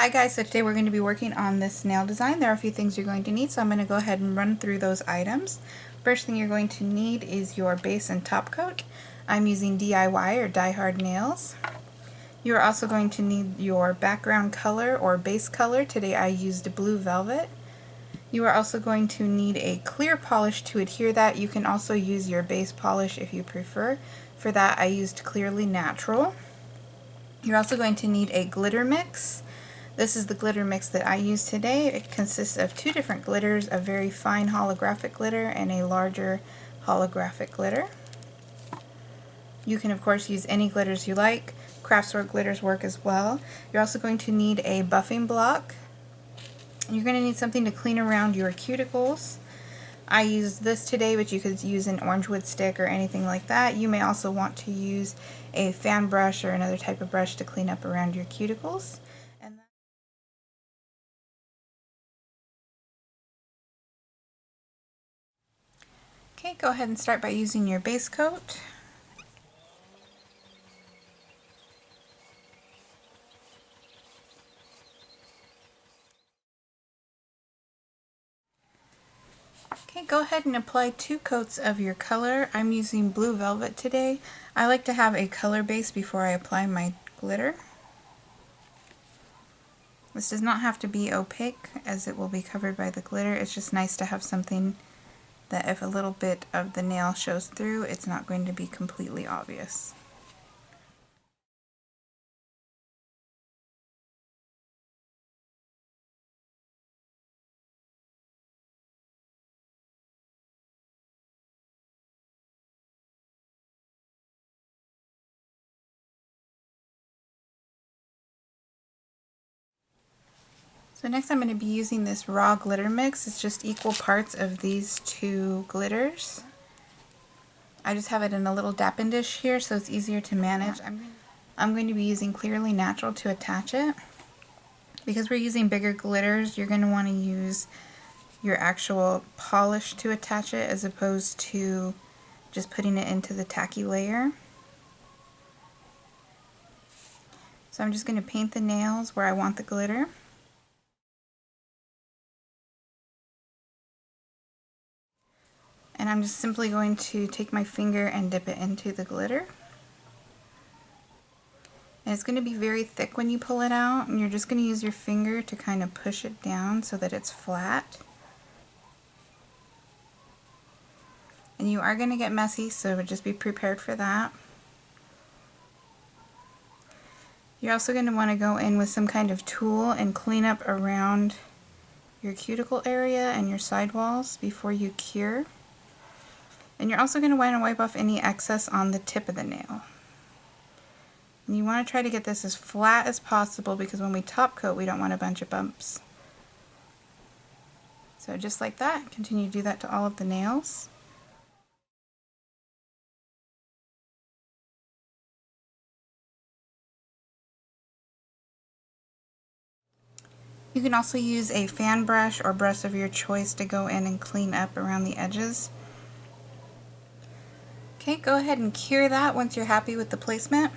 Hi guys, so today we're going to be working on this nail design. There are a few things you're going to need, so I'm going to go ahead and run through those items. First thing you're going to need is your base and top coat. I'm using DIY or Die Hard nails. You're also going to need your background color or base color. Today I used blue velvet. You are also going to need a clear polish to adhere that. You can also use your base polish if you prefer. For that I used Clearly Natural. You're also going to need a glitter mix. This is the glitter mix that I use today. It consists of two different glitters, a very fine holographic glitter and a larger holographic glitter. You can of course use any glitters you like. Craftsware glitters work as well. You're also going to need a buffing block. You're going to need something to clean around your cuticles. I used this today, but you could use an orange wood stick or anything like that. You may also want to use a fan brush or another type of brush to clean up around your cuticles. Okay, go ahead and start by using your base coat. Okay, go ahead and apply 2 coats of your color. I'm using blue velvet today. I like to have a color base before I apply my glitter. This does not have to be opaque as it will be covered by the glitter. It's just nice to have something that if a little bit of the nail shows through, it's not going to be completely obvious. So next I'm going to be using this raw glitter mix. It's just equal parts of these 2 glitters. I just have it in a little dapping dish here so it's easier to manage. I'm going to be using Clearly Natural to attach it. Because we're using bigger glitters, you're going to want to use your actual polish to attach it as opposed to just putting it into the tacky layer. So I'm just going to paint the nails where I want the glitter. And I'm just simply going to take my finger and dip it into the glitter. And it's going to be very thick when you pull it out, and you're just going to use your finger to kind of push it down so that it's flat. And you are going to get messy, so just be prepared for that. You're also going to want to go in with some kind of tool and clean up around your cuticle area and your sidewalls before you cure. And you're also going to want to wipe off any excess on the tip of the nail. And you want to try to get this as flat as possible because when we top coat we don't want a bunch of bumps. So just like that, continue to do that to all of the nails. You can also use a fan brush or brush of your choice to go in and clean up around the edges. Okay, go ahead and cure that once you're happy with the placement.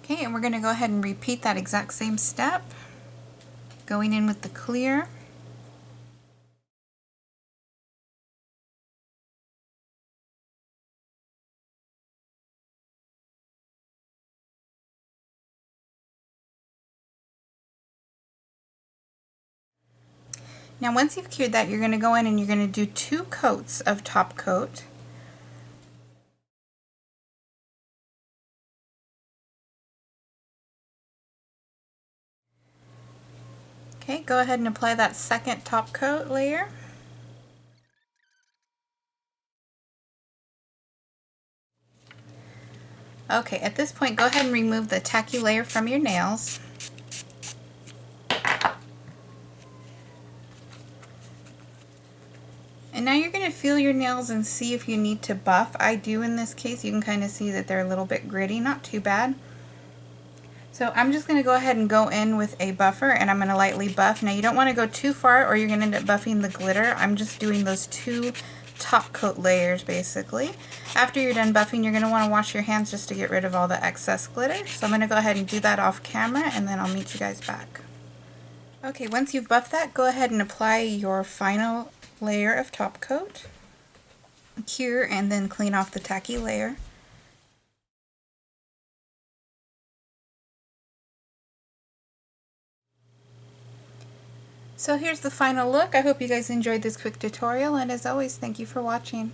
Okay, and we're going to go ahead and repeat that exact same step, going in with the clear. Now once you've cured that, you're going to go in and you're going to do 2 coats of top coat. Okay, go ahead and apply that second top coat layer. Okay, at this point go ahead and remove the tacky layer from your nails. And now you're going to feel your nails and see if you need to buff. I do in this case. You can kind of see that they're a little bit gritty, not too bad. So I'm just going to go ahead and go in with a buffer and I'm going to lightly buff. Now you don't want to go too far or you're going to end up buffing the glitter. I'm just doing those 2 top coat layers basically. After you're done buffing, you're going to want to wash your hands just to get rid of all the excess glitter. So I'm going to go ahead and do that off camera, and then I'll meet you guys back. Okay, once you've buffed that, go ahead and apply your final layer of top coat. Cure and then clean off the tacky layer. So here's the final look. I hope you guys enjoyed this quick tutorial, and as always, thank you for watching.